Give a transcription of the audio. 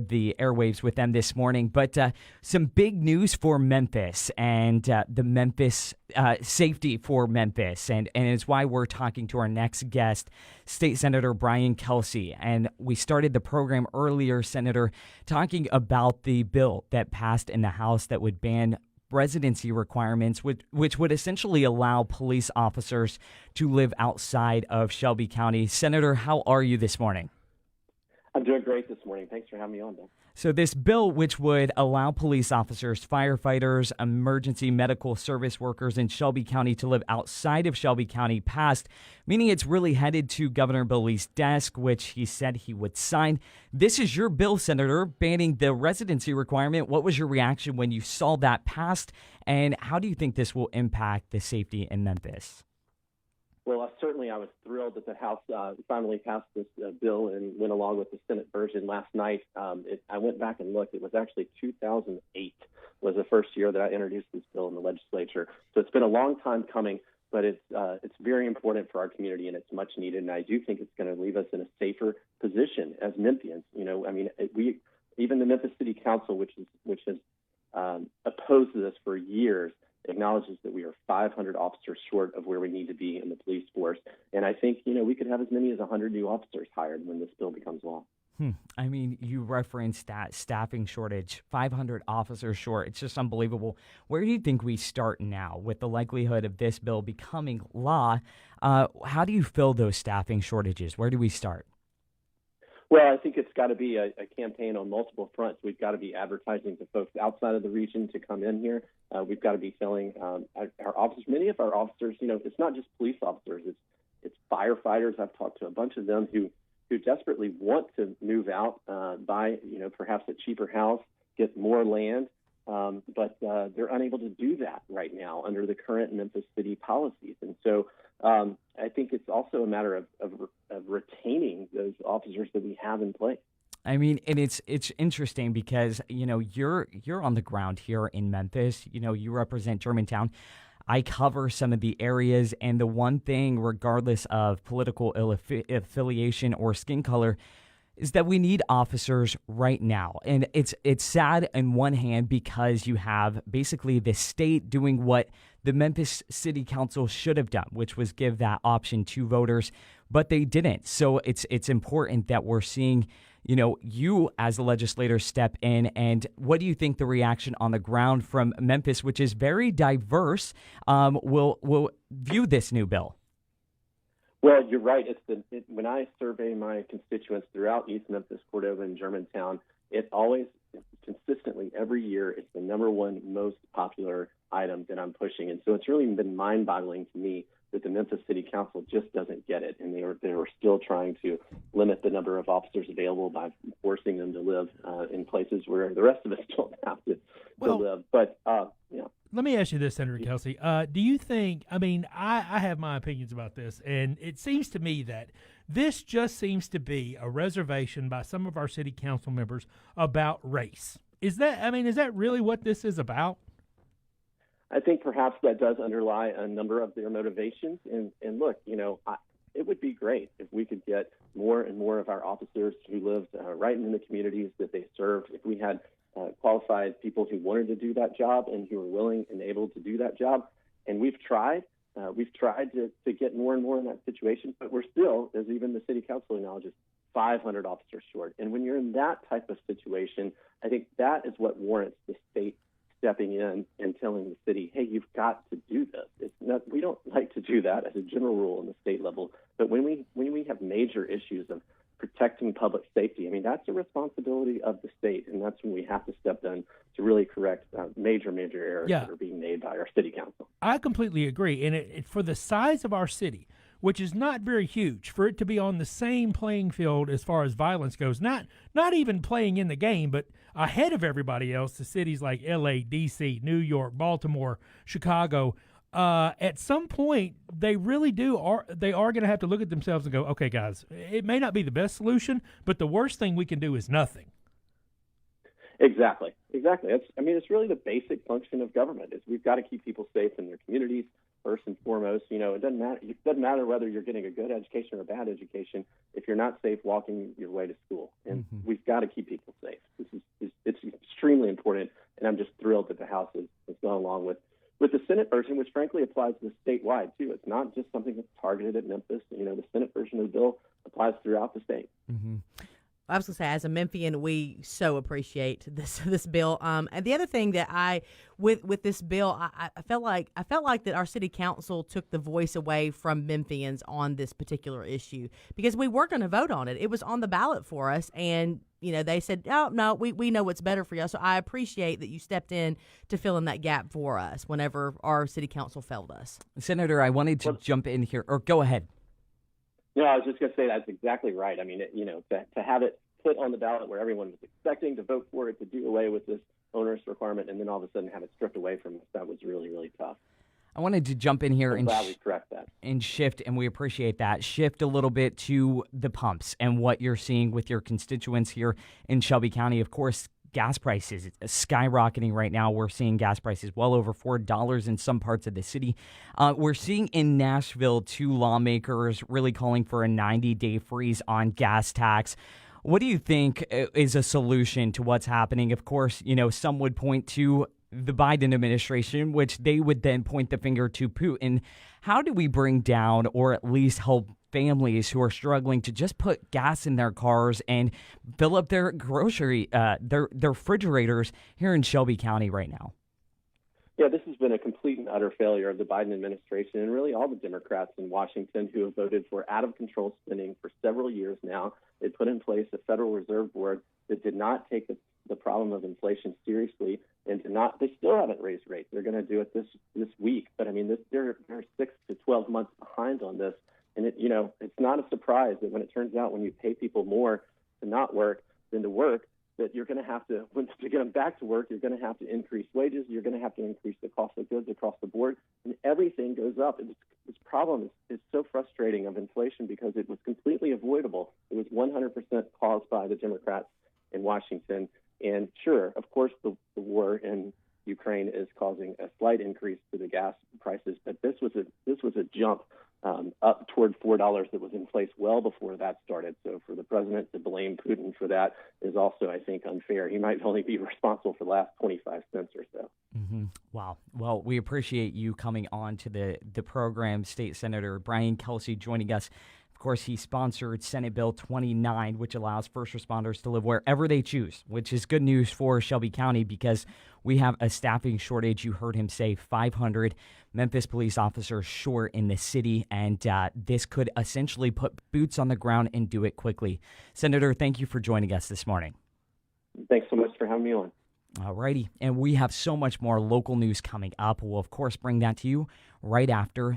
the airwaves with them this morning, but some big news for Memphis and the Memphis safety for Memphis, and it's why we're talking to our next guest, State Senator Brian Kelsey. And we started the program earlier, Senator, talking about the bill that passed in the House that would ban residency requirements, which would essentially allow police officers to live outside of Shelby County. Senator, how are you this morning? I'm doing great this morning. Thanks for having me on, Dan. So this bill, which would allow police officers, firefighters, emergency medical service workers in Shelby County to live outside of Shelby County, passed, meaning it's really headed to Governor Bill Lee's desk, which he said he would sign. This is your bill, Senator, banning the residency requirement. What was your reaction when you saw that passed, and how do you think this will impact the safety in Memphis? Well, certainly I was thrilled that the House finally passed this bill and went along with the Senate version last night. I went back and looked. It was actually 2008 was the first year that I introduced this bill in the legislature. So it's been a long time coming, but it's very important for our community, and it's much needed. And I do think it's going to leave us in a safer position as Memphians. You know, I mean, even the Memphis City Council, which has opposed this for years, acknowledges that we are 500 officers short of where we need to be in the police force. And I think, we could have as many as 100 new officers hired when this bill becomes law. I mean, you referenced that staffing shortage, 500 officers short. It's just unbelievable. Where do you think we start now with the likelihood of this bill becoming law? How do you fill those staffing shortages? Where do we start? Well, I think it's got to be a campaign on multiple fronts. We've got to be advertising to folks outside of the region to come in here. We've got to be telling our officers, many of our officers, it's not just police officers, it's firefighters. I've talked to a bunch of them who desperately want to move out, buy, perhaps a cheaper house, get more land, but they're unable to do that right now under the current Memphis City policies. And so I think it's also a matter of retaining those officers that we have in place. I mean, and it's interesting because, you're on the ground here in Memphis. You represent Germantown. I cover some of the areas, and the one thing, regardless of political affiliation or skin color, is that we need officers right now. And it's sad on one hand because you have basically the state doing what the Memphis City Council should have done, which was give that option to voters, but they didn't. So it's important that we're seeing, you as a legislator step in. And what do you think the reaction on the ground from Memphis, which is very diverse, will view this new bill? Well, you're right. When I survey my constituents throughout East Memphis, Cordova, and Germantown, it always consistently every year it's the number one most popular item that I'm pushing. And so it's really been mind-boggling to me that the Memphis City Council just doesn't get it, and they are still trying to limit the number of officers available by forcing them to live in places where the rest of us don't have to live. But Let me ask you this, Senator Kelsey. Do you think, I have my opinions about this, and it seems to me that this just seems to be a reservation by some of our city council members about race. Is that really what this is about? I think perhaps that does underlie a number of their motivations. And look, it would be great if we could get more and more of our officers who live right in the communities that they serve. If we had qualified people who wanted to do that job and who were willing and able to do that job. And we've tried to get more and more in that situation, but we're still, as even the city council acknowledges, 500 officers short. And when you're in that type of situation, I think that is what warrants the state stepping in and telling the city, hey, you've got to do this. We don't like to do that as a general rule on the state level, but when we have major issues of protecting public safety, that's a responsibility of the state, and that's when we have to step in to really correct major errors that are being made by our city council. I completely agree, and for the size of our city, which is not very huge, for it to be on the same playing field as far as violence goes, not even playing in the game, but ahead of everybody else, the cities like L.A., D.C., New York, Baltimore, Chicago, at some point, they really are going to have to look at themselves and go, okay, guys, it may not be the best solution, but the worst thing we can do is nothing. Exactly. It's really the basic function of government is we've got to keep people safe in their communities. first and foremost. You know, it doesn't matter whether you're getting a good education or a bad education if you're not safe walking your way to school. And we've got to keep people safe. It's extremely important, and I'm just thrilled that the House has gone along with the Senate version, which frankly applies to statewide too. It's not just something that's targeted at Memphis. You know, the Senate version of the bill applies throughout the state. I was going to say, as a Memphian, we so appreciate this bill. And the other thing that with this bill, I felt like that our city council took the voice away from Memphians on this particular issue, because we were going to vote on it. It was on the ballot for us, and you know, they said, "Oh no, we know what's better for you." So I appreciate that you stepped in to fill in that gap for us whenever our city council failed us. Senator, I wanted to jump in here, or go ahead. No, I was just going to say that's exactly right. I mean, to have it put on the ballot where everyone was expecting to vote for it, to do away with this onerous requirement, and then all of a sudden have it stripped away from us, that was really, really tough. I wanted to jump in here and correct that. And shift, and we appreciate that, shift a little bit to the pumps and what you're seeing with your constituents here in Shelby County. Of course, gas prices skyrocketing right now. We're seeing gas prices well over $4 in some parts of the city. We're seeing in Nashville 2 lawmakers really calling for a 90-day freeze on gas tax. What do you think is a solution to what's happening? Of course, you know, some would point to the Biden administration, which they would then point the finger to Putin. How do we bring down, or at least help families who are struggling to just put gas in their cars and fill up their their refrigerators here in Shelby County right now? Yeah, this has been a complete and utter failure of the Biden administration and really all the Democrats in Washington who have voted for out-of-control spending for several years now. They put in place a Federal Reserve Board that did not take the problem of inflation seriously, and they still haven't raised rates. They're going to do it this week, but I mean, they're 6 to 12 months behind on this. And it's not a surprise that when it turns out when you pay people more to not work than to work, that you're going to have to get them back to work, you're going to have to increase wages, you're going to have to increase the cost of goods across the board, and everything goes up. This problem is so frustrating of inflation because it was completely avoidable. It was 100% caused by the Democrats in Washington. And sure, of course, the war in Ukraine is causing a slight increase to the gas prices, but this was a jump up toward $4 that was in place well before that started. So for the president to blame Putin for that is also, I think, unfair. He might only be responsible for the last 25 cents or so. Wow. Well, we appreciate you coming on to the program, State Senator Brian Kelsey joining us. Of course, he sponsored Senate Bill 29, which allows first responders to live wherever they choose, which is good news for Shelby County because we have a staffing shortage. You heard him say 500 Memphis police officers short in the city, and this could essentially put boots on the ground and do it quickly. Senator, thank you for joining us this morning. Thanks so much for having me on. All righty. And we have so much more local news coming up. We'll, of course, bring that to you right after